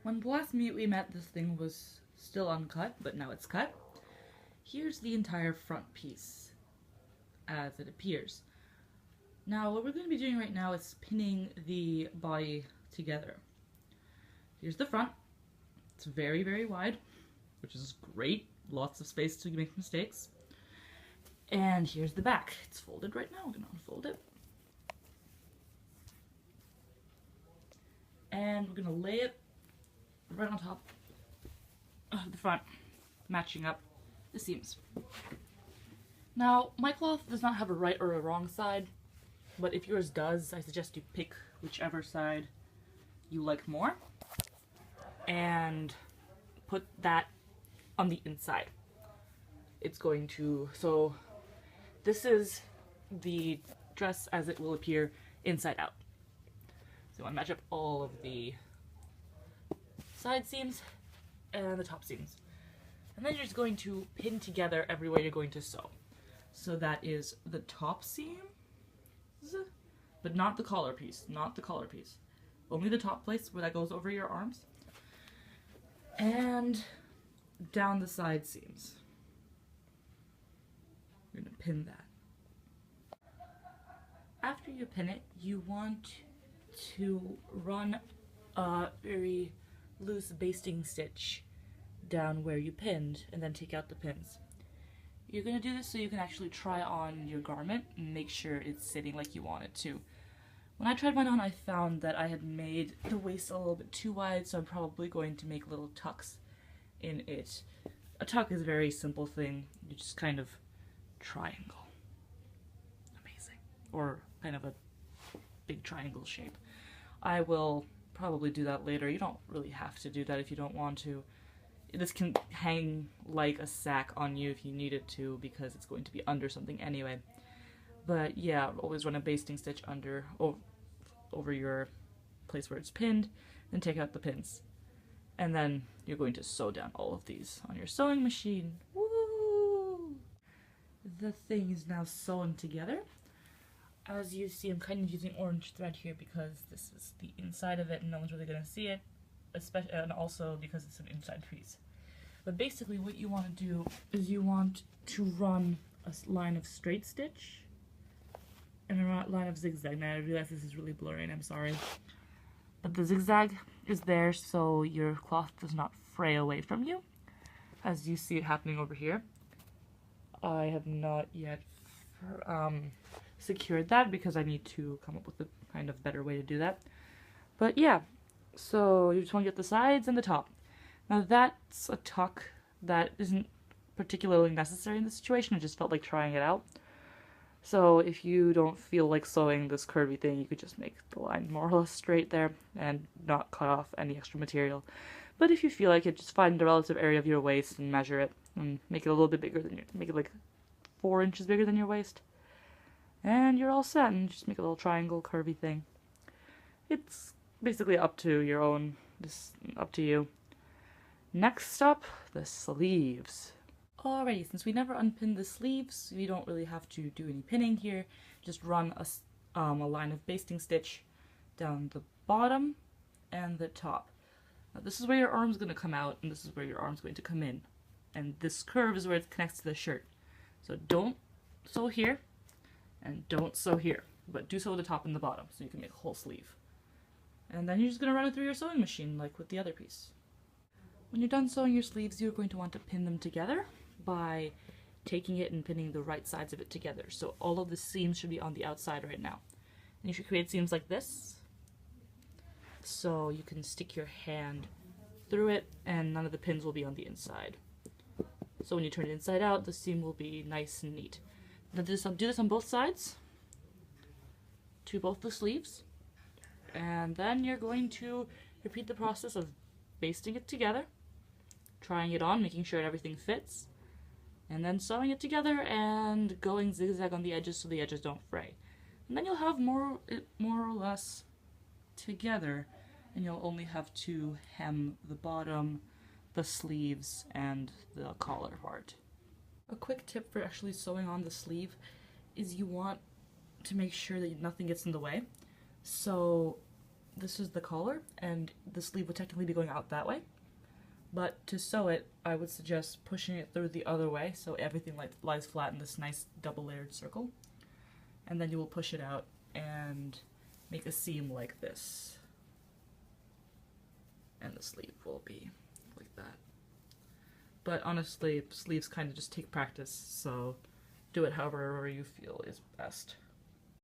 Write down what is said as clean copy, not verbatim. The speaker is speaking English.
When the last we met, this thing was still uncut, but now it's cut. Here's the entire front piece as it appears. Now, what we're going to be doing right now is pinning the body together. Here's the front. It's very, very wide, which is great. Lots of space to make mistakes. And here's the back. It's folded right now. I'm going to unfold it. And we're going to lay it right on top of the front, matching up the seams. Now, my cloth does not have a right or a wrong side, but if yours does, I suggest you pick whichever side you like more and put that on the inside. It's going to, so this is the dress as it will appear inside out. So you want to match up all of the side seams and the top seams. And then you're just going to pin together everywhere you're going to sew. So that is the top seam, but not the collar piece, not the collar piece. Only the top place where that goes over your arms. And down the side seams. You're going to pin that. After you pin it, you want to run a very loose basting stitch down where you pinned and then take out the pins. You're going to do this so you can actually try on your garment and make sure it's sitting like you want it to. When I tried mine on, I found that I had made the waist a little bit too wide, so I'm probably going to make little tucks in it. A tuck is a very simple thing. You just kind of triangle. Amazing. Or kind of a big triangle shape. I will probably do that later. You don't really have to do that if you don't want to. This can hang like a sack on you if you need it to, because it's going to be under something anyway. But yeah, always run a basting stitch under over your place where it's pinned, then take out the pins. And then you're going to sew down all of these on your sewing machine. Woo! The thing is now sewn together. As you see, I'm kind of using orange thread here because this is the inside of it and no one's really going to see it, especially, and also because it's an inside piece. But basically what you want to do is you want to run a line of straight stitch and a line of zigzag. Now I realize this is really blurry and I'm sorry. But the zigzag is there so your cloth does not fray away from you, as you see it happening over here. I have not yet secured that because I need to come up with a kind of better way to do that. But yeah, so you just want to get the sides and the top. Now that's a tuck that isn't particularly necessary in this situation. I just felt like trying it out. So if you don't feel like sewing this curvy thing, you could just make the line more or less straight there and not cut off any extra material. But if you feel like it, just find the relative area of your waist and measure it and make it a little bit bigger than make it like 4 inches bigger than your waist. And you're all set, and just make a little triangle curvy thing. It's basically up to your own, just up to you. Next up, the sleeves. Alrighty, since we never unpinned the sleeves, we don't really have to do any pinning here. Just run a line of basting stitch down the bottom and the top. Now this is where your arm's going to come out, and this is where your arm's going to come in. And this curve is where it connects to the shirt. So don't sew here, and don't sew here, but do sew the top and the bottom so you can make a whole sleeve. And then you're just going to run it through your sewing machine like with the other piece. When you're done sewing your sleeves, you're going to want to pin them together by taking it and pinning the right sides of it together. So all of the seams should be on the outside right now. And you should create seams like this, so you can stick your hand through it and none of the pins will be on the inside. So when you turn it inside out, the seam will be nice and neat. Now do this on both sides, to both the sleeves, and then you're going to repeat the process of basting it together, trying it on, making sure everything fits, and then sewing it together and going zigzag on the edges so the edges don't fray. And then you'll have more or less together, and you'll only have to hem the bottom, the sleeves, and the collar part. A quick tip for actually sewing on the sleeve is you want to make sure that nothing gets in the way. So this is the collar, and the sleeve would technically be going out that way. But to sew it, I would suggest pushing it through the other way so everything lies flat in this nice double-layered circle. And then you will push it out and make a seam like this. And the sleeve will be like that. But honestly, sleeves kind of just take practice, so do it however you feel is best.